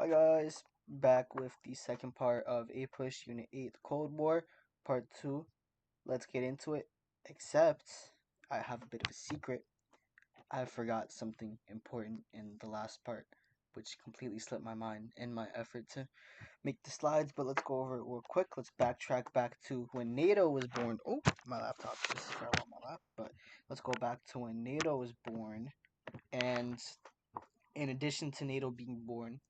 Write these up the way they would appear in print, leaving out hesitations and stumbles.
Hi guys, back with the second part of APUSH Unit 8 Cold War, Part 2. Let's get into it. Except, I have a bit of a secret. I forgot something important in the last part, which completely slipped my mind in my effort to make the slides, but let's go over it real quick. Let's backtrack back to when NATO was born. Oh, my laptop just fell on my lap, but let's go back to when NATO was born. And in addition to NATO being born,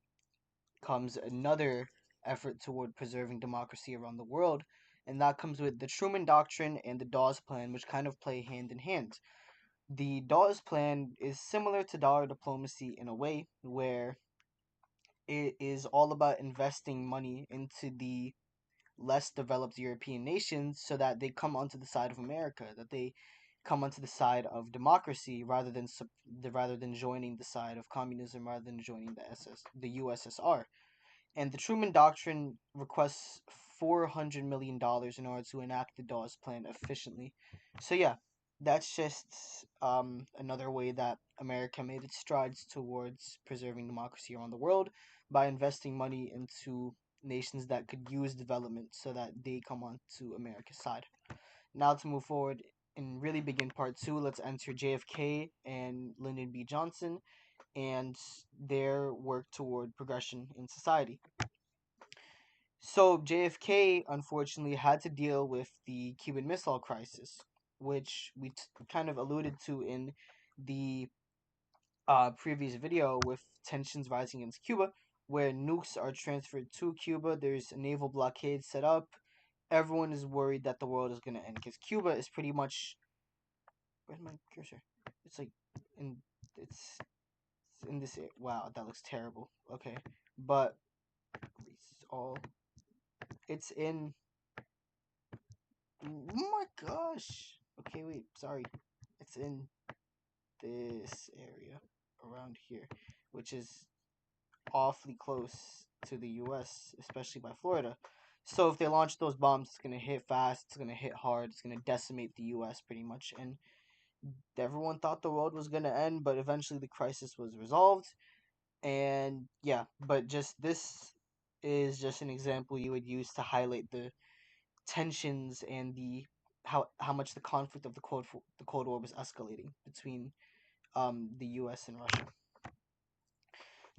comes another effort toward preserving democracy around the world, and that comes with the Truman Doctrine and the Dawes Plan, which kind of play hand in hand. The Dawes Plan is similar to dollar diplomacy in a way, where it is all about investing money into the less developed European nations so that they come onto the side of America, that they come onto the side of democracy rather than joining the side of communism, rather than joining the USSR. And the Truman Doctrine requests $400 million in order to enact the Dawes Plan efficiently. So yeah, that's just another way that America made its strides towards preserving democracy around the world by investing money into nations that could use development so that they come on to America's side. Now to move forward and really begin part two, let's enter JFK and Lyndon B. Johnson and their work toward progression in society. So JFK unfortunately had to deal with the Cuban Missile Crisis, which we kind of alluded to in the previous video with tensions rising against Cuba, where nukes are transferred to Cuba. There's a naval blockade set up. Everyone is worried that the world is going to end because Cuba is pretty much. Where's my cursor? It's like in it's in this. Wow, that looks terrible. Okay, but it's all. It's in. Oh my gosh. Okay, wait. Sorry. It's in this area around here, which is awfully close to the US, especially by Florida. So if they launch those bombs, it's going to hit fast, it's going to hit hard, it's going to decimate the US pretty much. And everyone thought the world was going to end, but eventually the crisis was resolved. And yeah, but just this is just an example you would use to highlight the tensions and the how much the conflict of the Cold War was escalating between the U.S. and Russia.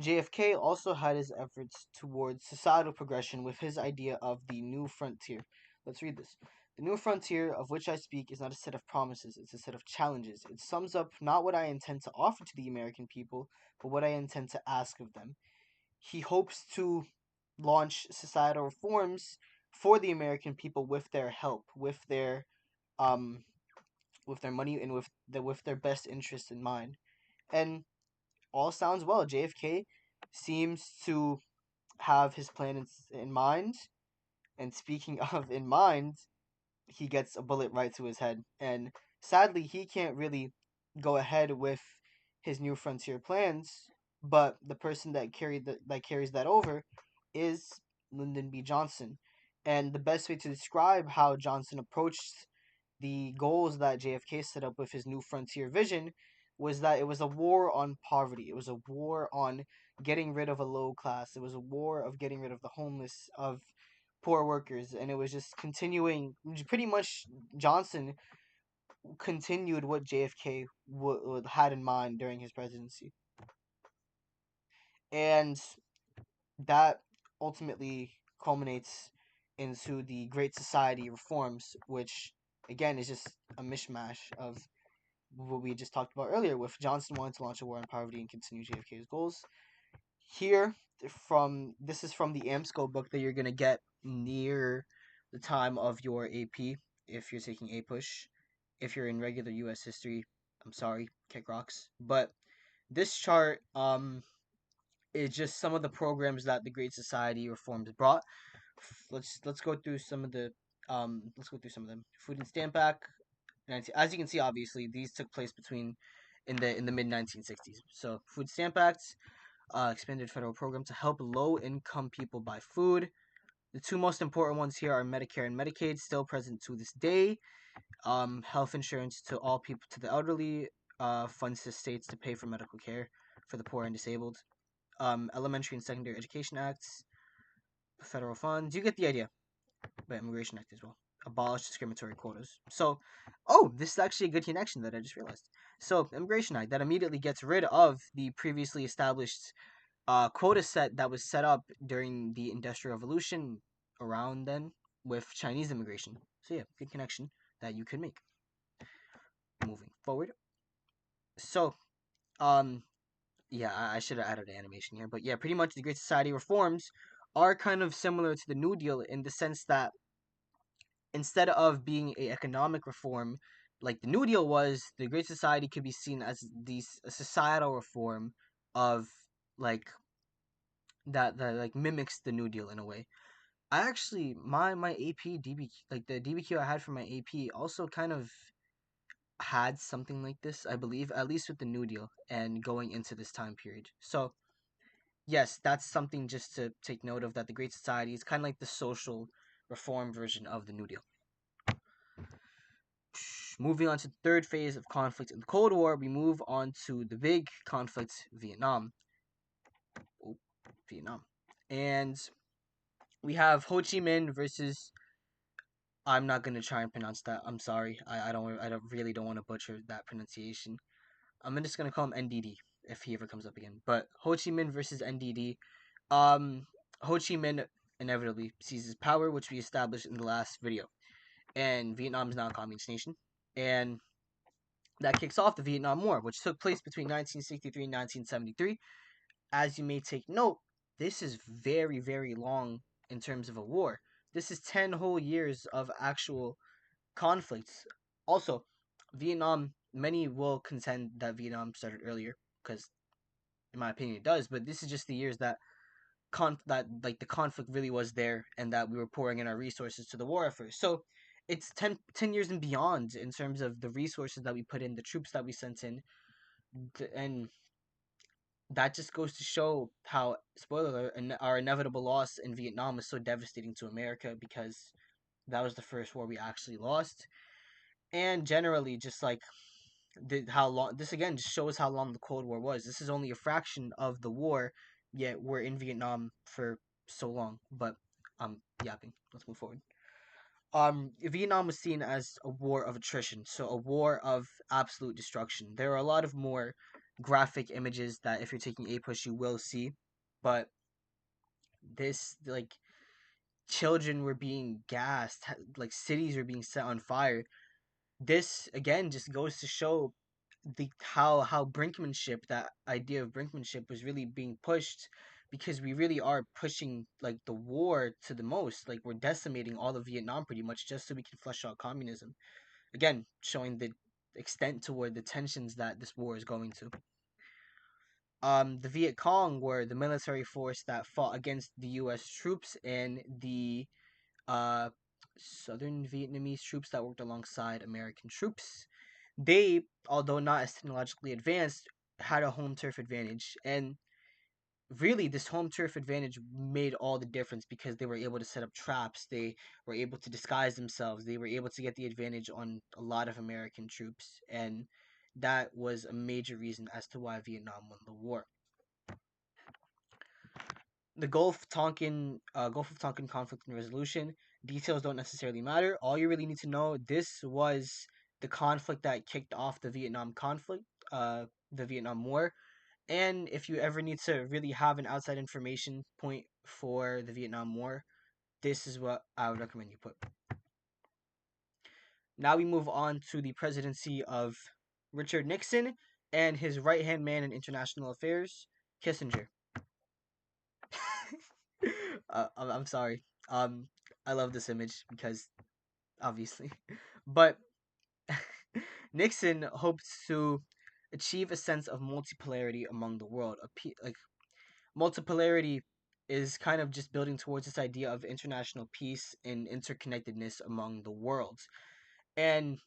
JFK also had his efforts towards societal progression with his idea of the new frontier. Let's read this. The new frontier of which I speak is not a set of promises, it's a set of challenges. It sums up not what I intend to offer to the American people, but what I intend to ask of them. He hopes to launch societal reforms for the American people with their help, um with their money and with their best interest in mind. And all sounds well. JFK seems to have his plan in mind. And speaking of in mind, he gets a bullet right to his head. And sadly, he can't really go ahead with his new frontier plans. But the person that carries that over is Lyndon B. Johnson. And the best way to describe how Johnson approached the goals that JFK set up with his new frontier vision was that it was a war on poverty. It was a war on getting rid of a low class. It was a war of getting rid of the homeless, of poor workers, and it was just continuing. Pretty much, Johnson continued what JFK had in mind during his presidency, and that ultimately culminates into the Great Society reforms, which again is just a mishmash of what we just talked about earlier, with Johnson wanting to launch a war on poverty and continue JFK's goals. Here, from this is from the AMSCO book that you're gonna get near the time of your AP if you're taking APUSH. If you're in regular U.S. history, I'm sorry, kick rocks. But this chart is just some of the programs that the Great Society reforms brought. Let's go through some of the let's go through some of them. Food and Stamp Act. As you can see, obviously these took place between in the mid 1960s. So Food Stamp Act, expanded federal program to help low income people buy food. The two most important ones here are Medicare and Medicaid, still present to this day. Health insurance to all people, to the elderly. Funds to states to pay for medical care for the poor and disabled. Elementary and Secondary Education Acts, federal funds. You get the idea. But Immigration Act as well. Abolish discriminatory quotas. So, oh, this is actually a good connection that I just realized. So, Immigration Act that immediately gets rid of the previously established quota set that was set up during the Industrial Revolution around then with Chinese immigration. So yeah, good connection that you could make. Moving forward. So, um, yeah, I should have added an animation here, but yeah, pretty much the Great Society reforms are kind of similar to the New Deal in the sense that instead of being a economic reform like the New Deal was, the Great Society could be seen as these a societal reform of like that like mimics the New Deal in a way. I actually my AP DBQ, like the DBQ I had for my AP also kind of had something like this, I believe, at least with the New Deal and going into this time period. So yes, that's something just to take note of, that the Great Society is kind of like the social reform version of the New Deal. Moving on to the third phase of conflict in the Cold War, we move on to the big conflict, Vietnam. Oh, Vietnam. And we have Ho Chi Minh versus, I'm not gonna try and pronounce that. I'm sorry. I really don't want to butcher that pronunciation. I'm just gonna call him NDD if he ever comes up again. But Ho Chi Minh versus NDD. Um, Ho Chi Minh inevitably seizes power, which we established in the last video. And Vietnam is now a communist nation. And that kicks off the Vietnam War, which took place between 1963 and 1973. As you may take note, this is very, very long in terms of a war. This is 10 whole years of actual conflicts. Also, Vietnam, many will contend that Vietnam started earlier, because in my opinion it does, but this is just the years that that like the conflict really was there and that we were pouring in our resources to the war effort. So it's 10 years and beyond in terms of the resources that we put in, the troops that we sent in, and that just goes to show how, spoiler alert, our inevitable loss in Vietnam was so devastating to America, because that was the first war we actually lost. And generally, just like how long this again just shows how long the Cold War was. This is only a fraction of the war, yet we're in Vietnam for so long. But I'm yapping. Let's move forward. Vietnam was seen as a war of attrition, so a war of absolute destruction. There are a lot of more graphic images that if you're taking APUSH you will see, but this, like, children were being gassed, like cities were being set on fire. This again just goes to show the how brinkmanship, that idea of brinkmanship, was really being pushed, because we really are pushing like the war to the most. Like, we're decimating all of Vietnam pretty much just so we can flush out communism. Again, showing the extent toward the tensions that this war is going to. The Viet Cong were the military force that fought against the U.S. troops and the uh, Southern Vietnamese troops that worked alongside American troops. They, although not as technologically advanced, had a home turf advantage. And really, this home turf advantage made all the difference, because they were able to set up traps, they were able to disguise themselves, they were able to get the advantage on a lot of American troops. And that was a major reason as to why Vietnam won the war. The Gulf of Tonkin conflict and resolution, details don't necessarily matter. All you really need to know, this was the conflict that kicked off the Vietnam conflict, the Vietnam War. And if you ever need to really have an outside information point for the Vietnam War, this is what I would recommend you put. Now we move on to the presidency of Richard Nixon and his right hand man in international affairs, Kissinger. I'm sorry. I love this image because obviously, but Nixon hoped to achieve a sense of multipolarity among the world. Like, multipolarity is kind of just building towards this idea of international peace and interconnectedness among the worlds. And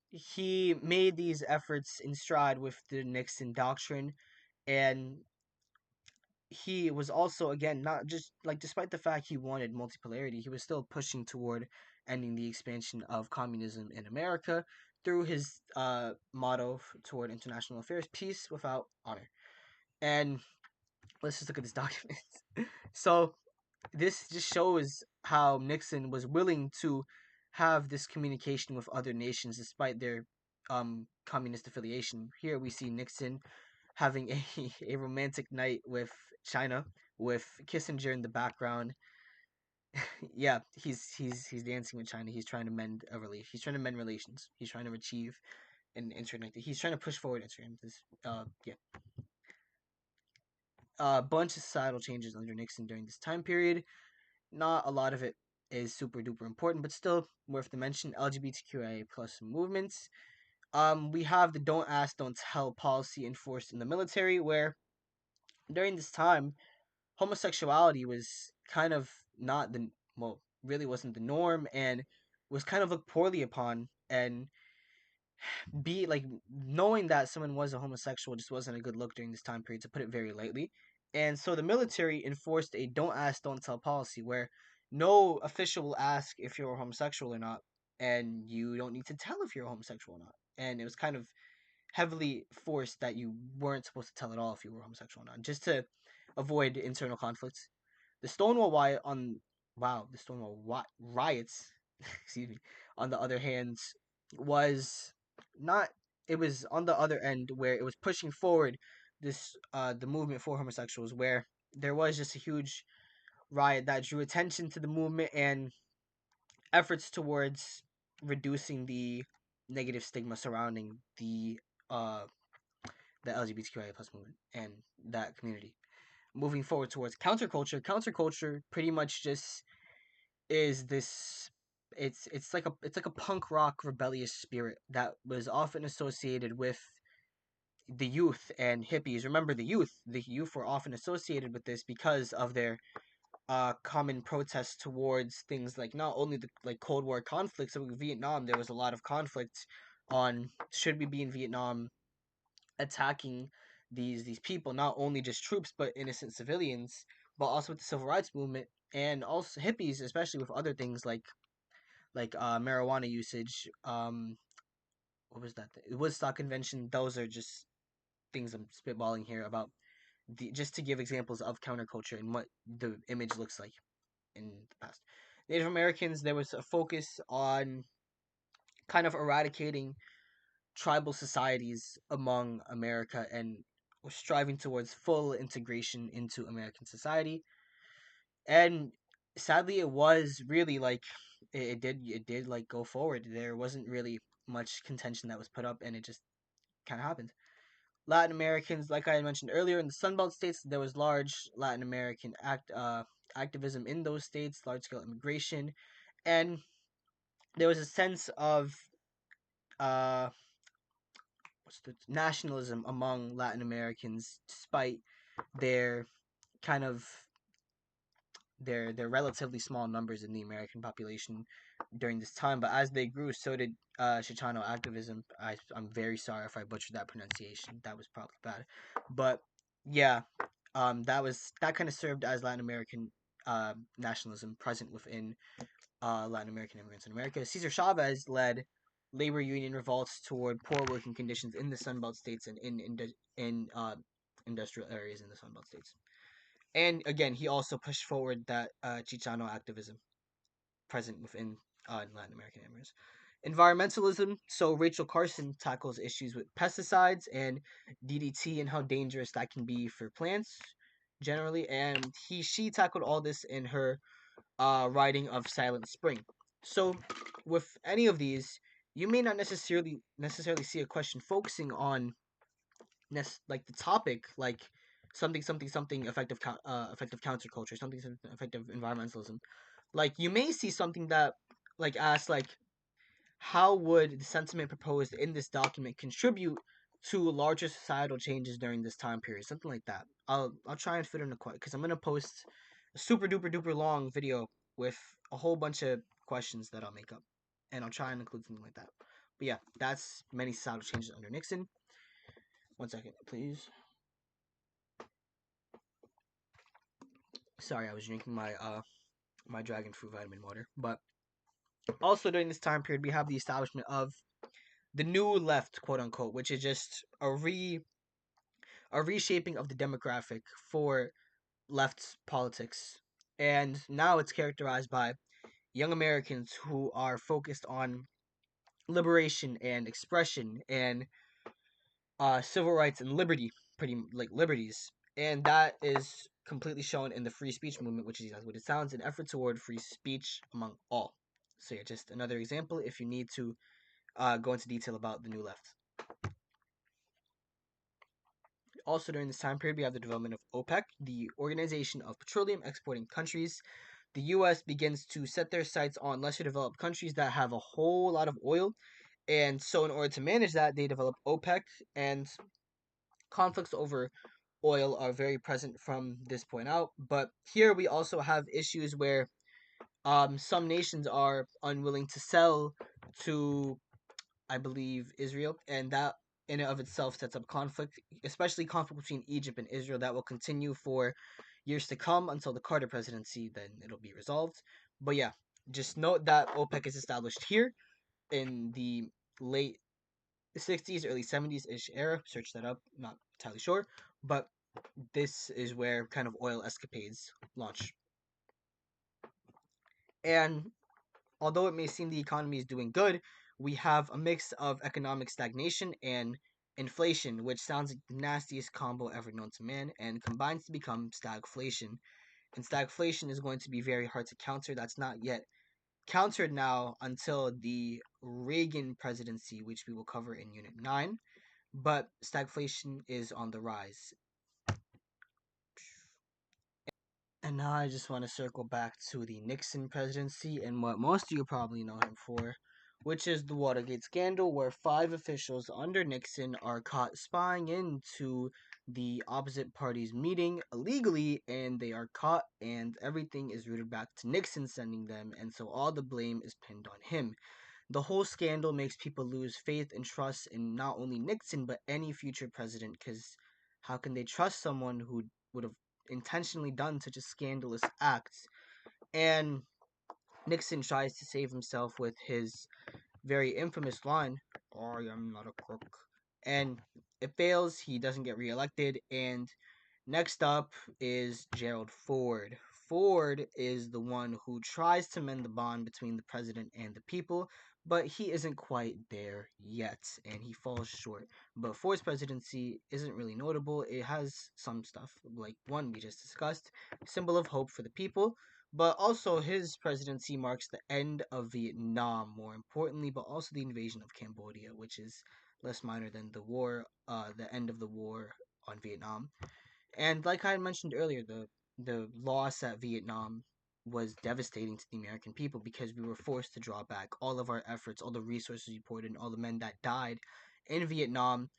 he made these efforts in stride with the Nixon Doctrine, and he was also, again, not just like, despite the fact he wanted multipolarity, he was still pushing toward ending the expansion of communism in America through his motto toward international affairs: peace without honor. And Let's just look at this document. So this just shows how Nixon was willing to have this communication with other nations despite their communist affiliation. Here we see Nixon having a romantic night with China, with Kissinger in the background. Yeah, he's dancing with China. He's trying to mend a relation. He's trying to mend relations. He's trying to achieve an internet. He's trying to push forward internet. This yeah, a bunch of societal changes under Nixon during this time period. Not a lot of it is super duper important, but still worth to mention. LGBTQIA plus movements. We have the "Don't Ask, Don't Tell" policy enforced in the military, where during this time homosexuality was kind of not the well, really wasn't the norm, and was kind of looked poorly upon, and be like knowing that someone was a homosexual just wasn't a good look during this time period, to put it very lightly. And so the military enforced a "don't ask, don't tell" policy, where no official will ask if you're homosexual or not, and you don't need to tell if you're homosexual or not. And it was kind of heavily forced that you weren't supposed to tell at all if you were homosexual or not, just to avoid internal conflicts. The Stonewall riot on the riots, excuse me, on the other hand, was not. It was on the other end where it was pushing forward the movement for homosexuals, where there was just a huge riot that drew attention to the movement and efforts towards reducing the negative stigma surrounding uh the LGBTQIA plus movement and that community. Moving forward towards counterculture, counterculture pretty much just is this. It's like a punk rock rebellious spirit that was often associated with the youth and hippies. Remember, the youth were often associated with this because of their common protests towards things like not only the like Cold War conflicts. So with Vietnam, there was a lot of conflict on should we be in Vietnam attacking these people, not only just troops but innocent civilians, but also with the civil rights movement and also hippies, especially with other things like marijuana usage. What was that? The Woodstock Convention. Those are just things I'm spitballing here about just to give examples of counterculture and what the image looks like in the past. Native Americans, there was a focus on kind of eradicating tribal societies among America and was striving towards full integration into American society. And sadly, it was really like it did like go forward. There wasn't really much contention that was put up, and it just kind of happened. Latin Americans, like I had mentioned earlier, in the Sunbelt states, there was large Latin American activism in those states, large scale immigration, and there was a sense of uh, what's the nationalism among Latin Americans, despite their kind of their relatively small numbers in the American population during this time. But as they grew, so did Chicano activism. I'm very sorry if I butchered that pronunciation. That was probably bad, but yeah, that kind of served as Latin American nationalism present within Latin American immigrants in America. Cesar Chavez led labor union revolts toward poor working conditions in the Sunbelt states and in industrial areas in the Sunbelt states. And again, he also pushed forward that Chicano activism present within Latin American immigrants. Environmentalism. So Rachel Carson tackles issues with pesticides and DDT and how dangerous that can be for plants generally, and she tackled all this in her writing of Silent Spring. So with any of these, you may not necessarily see a question focusing on like the topic, like something something something effective counterculture, something effective environmentalism. Like you may see something that like asks like how would the sentiment proposed in this document contribute to larger societal changes during this time period, something like that. I'll try and fit in a question because I'm gonna post a super duper duper long video with a whole bunch of questions that I'll make up, and I'll try and include something like that. But yeah, that's many societal changes under Nixon. One second, please. Sorry, I was drinking my dragon fruit vitamin water. But also during this time period, we have the establishment of the new left, quote unquote, which is just a reshaping of the demographic for left politics. And now it's characterized by young Americans who are focused on liberation and expression and civil rights and liberty, pretty like liberties, and that is completely shown in the free speech movement, which is what it sounds, an effort toward free speech among all. So yeah, just another example if you need to go into detail about the New Left. Also, during this time period, we have the development of OPEC, the Organization of Petroleum Exporting Countries. The U.S. begins to set their sights on lesser developed countries that have a whole lot of oil, and so in order to manage that, they develop OPEC, and conflicts over oil are very present from this point out. But here we also have issues where some nations are unwilling to sell to, I believe, Israel, and that in and of itself sets up conflict, especially conflict between Egypt and Israel that will continue for years to come until the Carter presidency. Then it'll be resolved. But yeah, just note that OPEC is established here in the late 60s, early 70s ish era. Search that up, not entirely sure. But this is where kind of oil escapades launch. And although it may seem the economy is doing good, we have a mix of economic stagnation and inflation, which sounds like the nastiest combo ever known to man and combines to become stagflation. And stagflation is going to be very hard to counter. That's not yet countered now until the Reagan presidency, which we will cover in Unit 9. But stagflation is on the rise. And now I just want to circle back to the Nixon presidency and what most of you probably know him for, which is the Watergate scandal, where five officials under Nixon are caught spying into the opposite party's meeting illegally, and they are caught, and everything is rooted back to Nixon sending them, and so all the blame is pinned on him. The whole scandal makes people lose faith and trust in not only Nixon but any future president, because how can they trust someone who would have intentionally done such a scandalous act? And Nixon tries to save himself with his very infamous line, "I am not a crook." And it fails, he doesn't get reelected, and next up is Gerald Ford. Ford is the one who tries to mend the bond between the president and the people, but he isn't quite there yet, and he falls short. But Ford's presidency isn't really notable. It has some stuff, like one we just discussed, symbol of hope for the people, but also his presidency marks the end of Vietnam, more importantly, but also the invasion of Cambodia, which is less minor than the end of the war on Vietnam. And like I mentioned earlier, the loss at Vietnam was devastating to the American people because we were forced to draw back all of our efforts, all the resources we poured in, all the men that died in Vietnam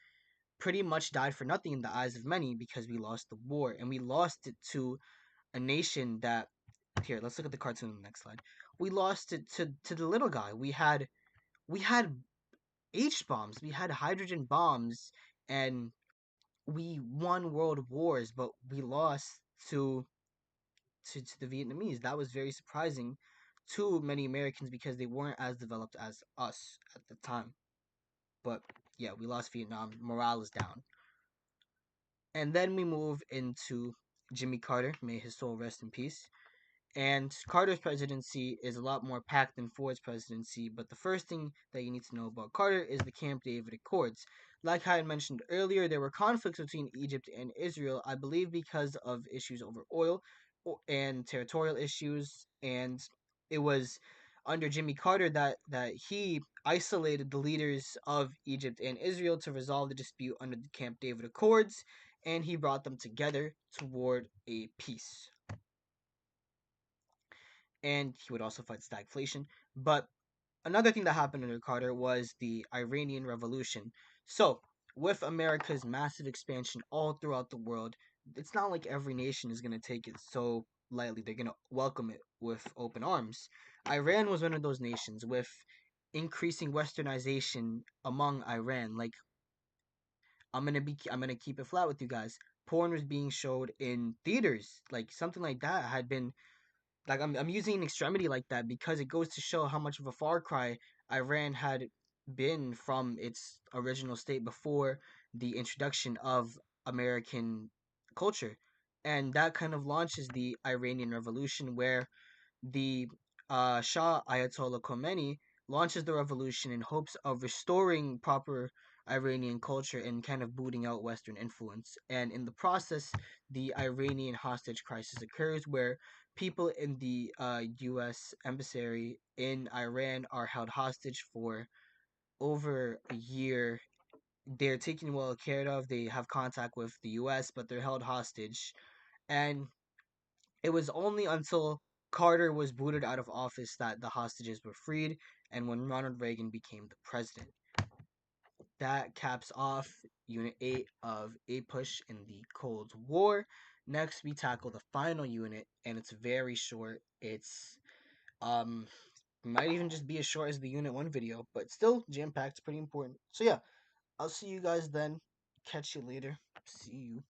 pretty much died for nothing in the eyes of many because we lost the war and we lost it to a nation that here, let's look at the cartoon on the next slide. We lost it to the little guy. We had H bombs, we had hydrogen bombs, and we won world wars, but we lost to to the Vietnamese. That was very surprising to many Americans because they weren't as developed as us at the time. But yeah, we lost Vietnam. Morale is down. And then we move into Jimmy Carter. May his soul rest in peace. And Carter's presidency is a lot more packed than Ford's presidency, but the first thing that you need to know about Carter is the Camp David Accords. Like I had mentioned earlier, there were conflicts between Egypt and Israel, I believe because of issues over oil and territorial issues, and it was under Jimmy Carter that he isolated the leaders of Egypt and Israel to resolve the dispute under the Camp David Accords, and he brought them together toward a peace. And he would also fight stagflation. But another thing that happened under Carter was the Iranian Revolution. So, with America's massive expansion all throughout the world, it's not like every nation is going to take it so lightly. They're going to welcome it with open arms. Iran was one of those nations with increasing westernization among Iran. Like I'm going to keep it flat with you guys. Porn was being showed in theaters. Like something like that had been like I'm using an extremity like that because it goes to show how much of a far cry Iran had been from its original state before the introduction of American culture. And that kind of launches the Iranian Revolution, where the Shah Ayatollah Khomeini launches the revolution in hopes of restoring proper Iranian culture and kind of booting out Western influence. And in the process, the Iranian hostage crisis occurs, where people in the U.S. embassy in Iran are held hostage for over a year. They're taken well care of. They have contact with the U.S., but they're held hostage. And it was only until Carter was booted out of office that the hostages were freed, and when Ronald Reagan became the president. That caps off Unit 8 of APUSH in the Cold War. Next, we tackle the final unit, and it's very short. It's um might even just be as short as the Unit 1 video, but still jam packed, pretty important. So yeah, I'll see you guys then. Catch you later. See you.